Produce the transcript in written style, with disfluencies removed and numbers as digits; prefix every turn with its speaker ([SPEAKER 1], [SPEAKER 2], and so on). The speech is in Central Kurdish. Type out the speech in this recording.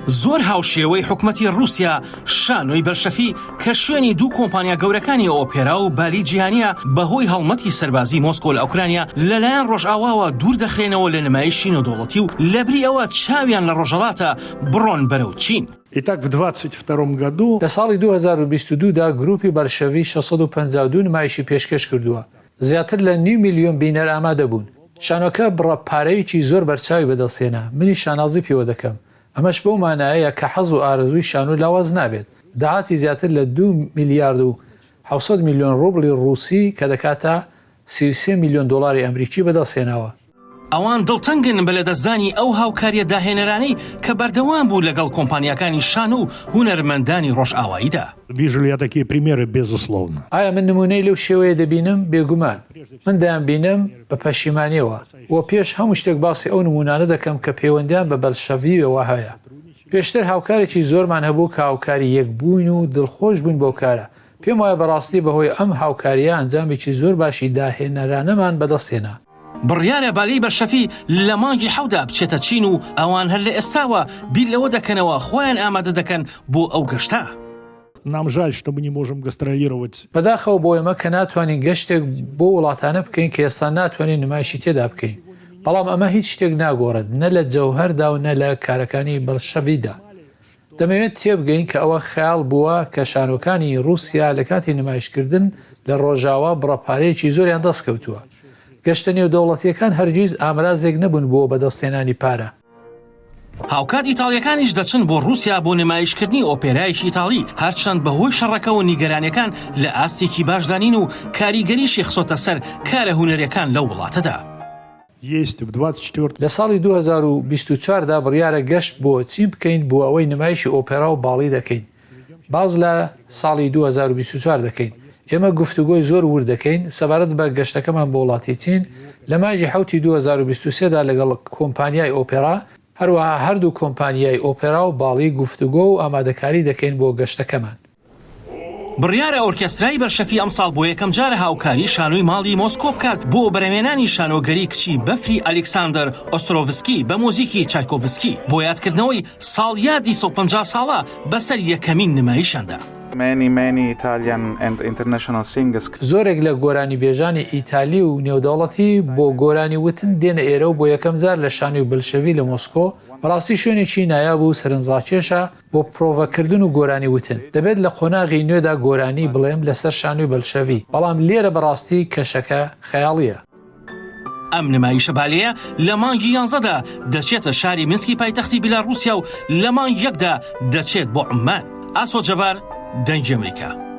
[SPEAKER 1] زۆر هاوشێوەی حکومەتی رووسیا شانۆی بەلشەفی کە شوێنی دوو کۆمپانیا گەورەکانی ئۆپێرا و بالی جیهانیە بەهۆی هەڵمەتی سەربازی مۆسکۆ لە ئوکرانیا لەلایەن ڕۆژئاواوە دوور دەخرێنەوە لە نمایشی نێودەوڵەتی و لەبری ئەوە چاویان لە ڕۆژهەڵاتە بڕۆن بەرەو چین.
[SPEAKER 2] Итак, в 22 году
[SPEAKER 3] لە ساڵی 2022دا گروپی بەلشەوی 652 نمایشی پێشکەش کردووە. زیاتر لە 9 میلیۆن بینەر ئامادە بوون. شانۆکە بڕەپارەیەکی زۆر بەرچاوی بەدەستێنا. منی شانازی پێوە دەکەم. ئەمەش بەو مانایەیە کە حەز و ئارەزووی شانۆ لاواز نابێت. داهاتی زیاتر لە 2 میلیارد و 700 میلیۆن ڕوبڵی ڕووسی کە دەکاتە 33 میلیۆن دۆلاری ئەمریکی بەدەستێناوە.
[SPEAKER 1] ئەوان دڵتەنگن بە لەدەستدانی ئەو هاوکاریە داهێنەرانەی کە بەردەوام بوو لەگەڵ کۆمپانیەکانی شان و هونەرمەندانی ڕۆژئاواییدا.
[SPEAKER 2] Вижу ли я такие примеры, безусловно.
[SPEAKER 3] ئایا من نمونەی لەو شێوەیە دەبینم؟ بێگومان. من دەیانبینم بە پەشیمانیەوە. و پێش هەموو شتێک باسی ئەو نمونانە دەکەم کە پەیوەندیان بە بەلشەڤیەوە هەیە. پێشتر هاوکارێکی زۆرمان هەبوو کە هاوکاری یەکبوون و دڵخۆش بوون بۆ کارە. پێم وایە بەڕاستی بەهۆی ئەم هاوکاریە ئەنجامێکی زۆر باشی داهێنەرانەمان بەدەستێنا.
[SPEAKER 1] بڕیارە بالی بەلشەفی لە مانگی حەودا بچێتە چین و ئەوان هەر لە ئێستاوە بیر لەوە دەکەنەوە خۆیان ئامادە دەکەن بۆ ئەو گەشتە.
[SPEAKER 2] Нам жаль, что мы не можем гастролировать.
[SPEAKER 3] بەداخەوە بۆ ئێمە کە ناتوانین گەشتێک بۆ وڵاتانە بکەین کە ئێستا ناتوانین نمایشی تێدا بکەین. بەڵام ئەمە هیچ شتێک ناگۆڕێت نە لە جەوهەردا و نە لە کارەکانی بەلشەڤیدا. دەمەوێت تێبگەین کە ئەوە خەیاڵ بووە کە شانۆکانی رووسیا لە کاتی نمایشکردن لە ڕۆژاوا بڕەپارەیەکی زۆریان دەستکەوتووە. گەشتە نێودەوڵەتیەکان هەرگیز ئامرازێک نەبوون بۆ بەدەستێنانی پارە.
[SPEAKER 1] هاوکات ئیتاڵیەکانیش دەچن بۆ رووسیا بۆ نمایشکردنی ئۆپێرایەکی ئیتاڵی هەرچەند بەهۆی شەڕەکە و نیگەرانیەکان لە ئاستێکی باشدانین و کاریگەریشی خسۆتە سەر کارە هونەرەکان لەو وڵاتەدا.
[SPEAKER 3] لە ساڵی 2024دا بڕیارە گەشت بۆ چین بکەین بۆ ئەوەی نمایشی ئۆپێرا و باڵی دەکەین. باز لە ساڵی 2024 دەکەین. ئێمە گفتوگۆی زۆر ور دەکەین سەبارەت بە گەشتەکەمان بۆ وڵاتی چین لە مانگی حوتی 2023دا لەگەڵ کۆمپانیای ئۆپێرا هەروەها هەردوو کۆمپانیای ئۆپێرا و باڵی گفتوگۆ و ئامادەکاری دەکەین بۆ گەشتەکەمان.
[SPEAKER 1] بڕیارە ئۆرکێسترای بەلشەفی ئەمساڵ بۆ یەکەم جارە هاوکاری شانۆی ماڵی مۆسکۆ بکات بۆ بەرهەمهێنانی شانۆگەری کچی بەفری ئەلێکساندەر ئۆسترۆڤسکی بە مۆزیکی چایکۆڤسکی بۆ یادکردنەوەی ساڵیادی 150 ساڵە بەسەر یەکەمین نمایشاندا.
[SPEAKER 3] زۆرێک لە گۆرانی بێژانی ئیتالی و نێودەوڵەتی بۆ گۆرانی وتن دێنە ئێرە و بۆ یەکەم جار لە شانۆی بەلشەڤی لە مۆسکۆ بەڕاستی شوێنێکی نایاب و سەرنجڕاکێشە بۆ پرۆڤەکردن و گۆرانی وتن. دەبێت لە خۆناغی نوێدا گۆرانی بڵێم لەسەر شانۆی بەلشەڤی بەڵام لێرە بەڕاستی کەشەکە خەیاڵیە.
[SPEAKER 1] ئەم نمایشە بالەیە لە مانگی 11دا دەچێتە شاری مینسکی پایتەختی بیلاڕووسیا و لە مانگ 1دا دەچێت بۆ عمان. ئاسۆ جەبار دەنگی ئەمریکا.